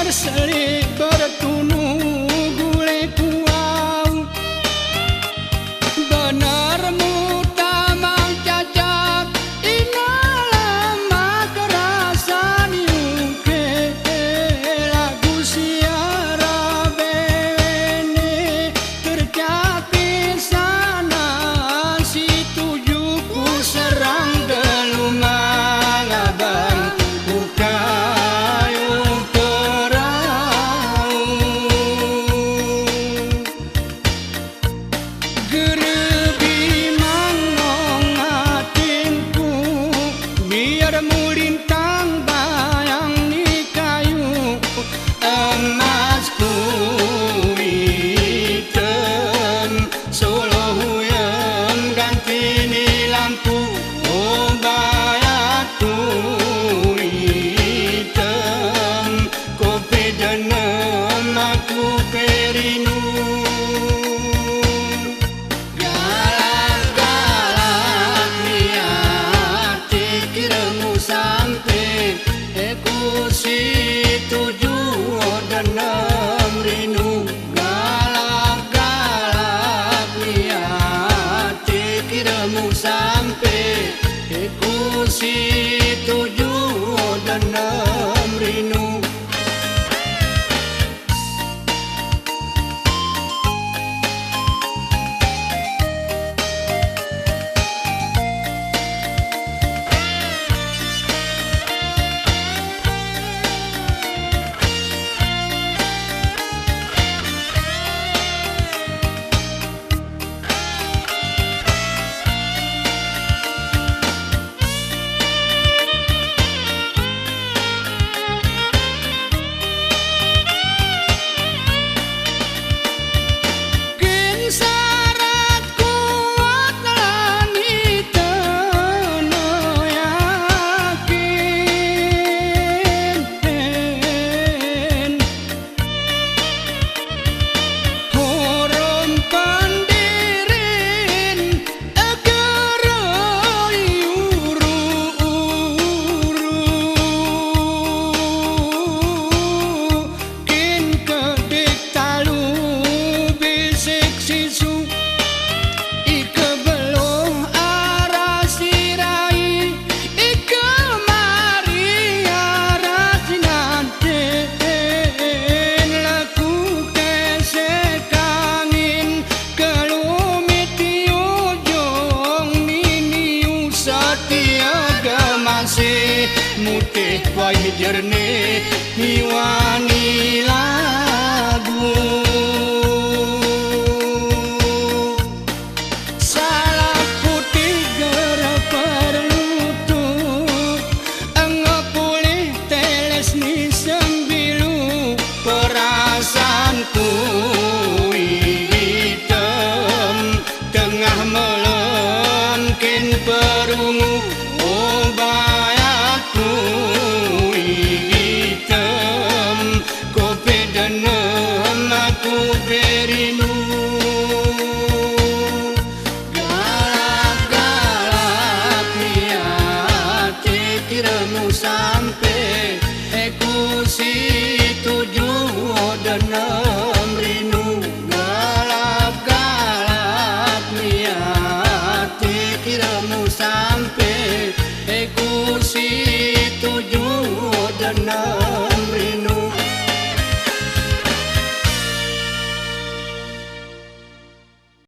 berselik bertunu gule kuau bener mutamang cacak inalama kerasan yuke lagu siara bene tercapi sana si tujuku serang delumang abang bukayung terau gerebi mangong hatinku biar mulintang bayang ni kayu emasku hitam solo huyam ganti ni lampu oh bayatku hitam kopi denem aku perinu galak-galak niat kiramu sampai aku si tujuh denem rinu galak-galak niat kiramu sampai aku si tujuh denem rinu syarat kuat nalani teno yakin horom pandirin agaroi uru-uru kin kedik talu bisik sisu ike beloh arah sirai ike mari arah sinaten laku kesek angin kelumit ujung niniu setia masih mutih wai jernih hiwani lagu salah putih gerah perlutut engepulih teles ni sembilu perasaanku